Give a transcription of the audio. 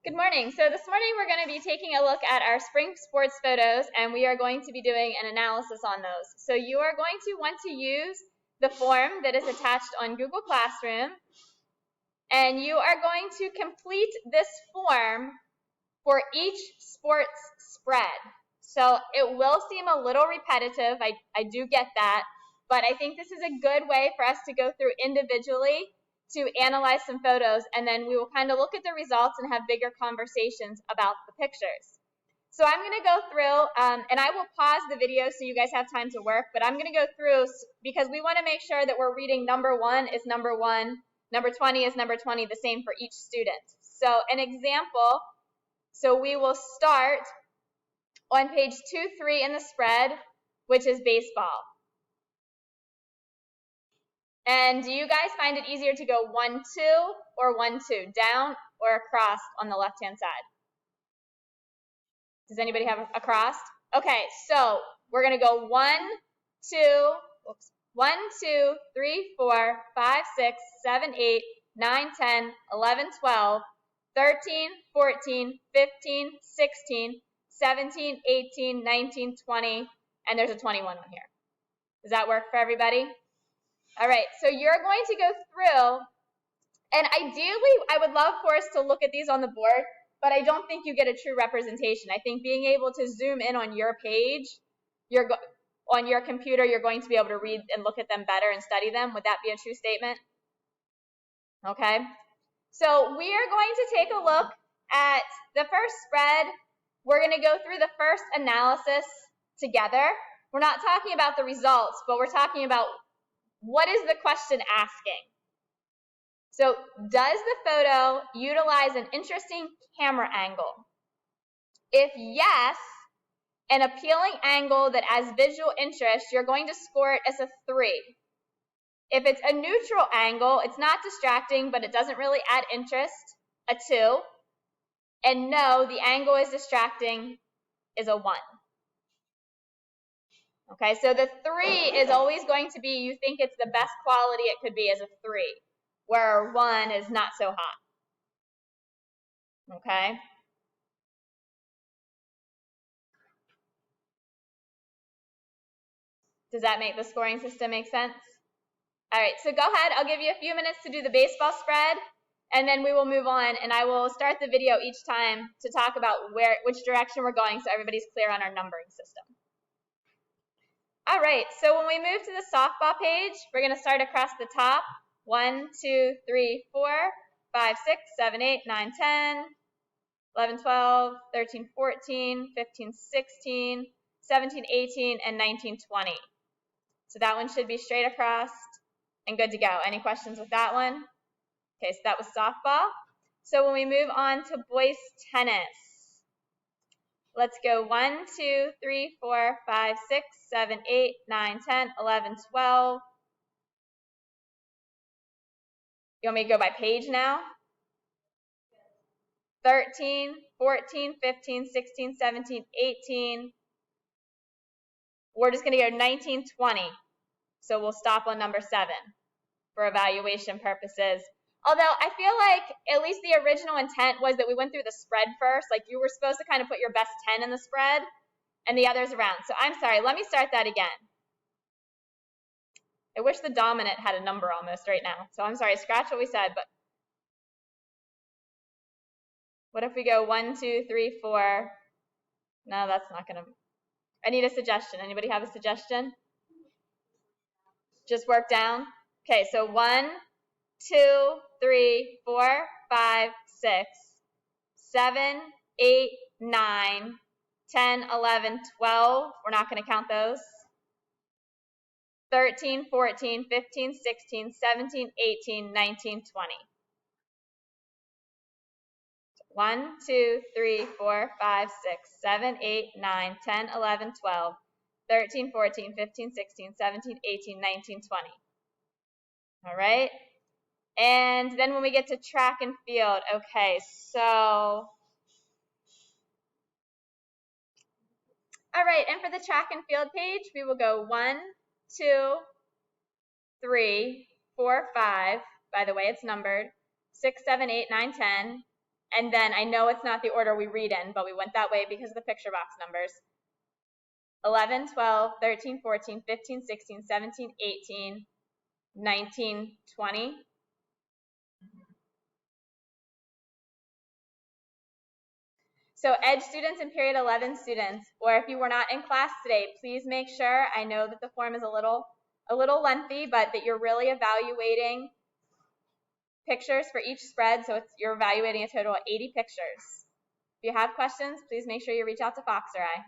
Good morning. So this morning we're going to be taking a look at our spring sports photos, and we are going to be doing an analysis on those. So you are going to want to use the form that is attached on Google Classroom, and you are going to complete this form for each sports spread. So it will seem a little repetitive, I do get that, but I think this is a good way for us to go through individually to analyze some photos, and then we will kind of look at the results and have bigger conversations about the pictures. So I'm going to go through, and I will pause the video so you guys have time to work, but I'm going to go through because we want to make sure that we're reading number 1 is number 1, number 20 is number 20, the same for each student. So an example, so we will start on page 2-3 in the spread, which is baseball. And do you guys find it easier to go 1-2 or 1-2, down or across on the left-hand side? Does anybody have across? Okay, so we're going to go 1, 2, 3, 4, 5, 6, 7, 8, 9, 10, 11, 12, 13, 14, 15, 16, 17, 18, 19, 20, and there's a 21 on here. Does that work for everybody? All right, so you're going to go through, and ideally, I would love for us to look at these on the board, but I don't think you get a true representation. I think being able to zoom in on your page, on your computer, you're going to be able to read and look at them better and study them. Would that be a true statement? Okay. So we are going to take a look at the first spread. We're going to go through the first analysis together. We're not talking about the results, but we're talking about what is the question asking. So does the photo utilize an interesting camera angle? If yes, an appealing angle that adds visual interest, you're going to score it as a 3. If it's a neutral angle, it's not distracting, but it doesn't really add interest, a 2. And no, the angle is distracting, is a 1. Okay, so the 3 is always going to be, you think it's the best quality it could be as a 3, where 1 is not so hot. Okay? Does that make the scoring system make sense? All right, so go ahead. I'll give you a few minutes to do the baseball spread, and then we will move on, and I will start the video each time to talk about which direction we're going so everybody's clear on our numbering system. All right, so when we move to the softball page, we're going to start across the top. 1, 2, 3, 4, 5, 6, 7, 8, 9, 10, 11, 12, 13, 14, 15, 16, 17, 18, and 19, 20. So that one should be straight across and good to go. Any questions with that one? Okay, so that was softball. So when we move on to boys tennis, let's go 1, 2, 3, 4, 5, 6, 7, 8, 9, 10, 11, 12. You want me to go by page now? 13, 14, 15, 16, 17, 18. We're just going to go 19, 20. So we'll stop on number 7 for evaluation purposes. Although I feel like at least the original intent was that we went through the spread first. Like you were supposed to kind of put your best 10 in the spread and the others around. So I'm sorry, let me start that again. I wish the dominant had a number almost right now. So I'm sorry, scratch what we said, but what if we go 1, 2, 3, 4? No, that's not going to. I need a suggestion. Anybody have a suggestion? Just work down. Okay, so 1, 2, 3, 4, 5, 6, 7, 8, 9, 10, 11, 12. We're not going to count those. 13, 14, 15, 16, 17, 18, 19, 20. 1, 2, 3, 4, 5, 6, 7, 8, 9, 10, 11, 12, 13, 14, 15, 16, 17, 18, 19, 20. All right? And then when we get to track and field, okay, so, all right, and for the track and field page, we will go 1, 2, 3, 4, 5, by the way, it's numbered, 6, 7, 8, 9, 10, And then I know it's not the order we read in, but we went that way because of the picture box numbers. 11, 12, 13, 14, 15, 16, 17, 18, 19, 20. So Edge students and period 11 students, or if you were not in class today, please make sure, I know that the form is a little lengthy, but that you're really evaluating pictures for each spread, so you're evaluating a total of 80 pictures. If you have questions, please make sure you reach out to Fox or I.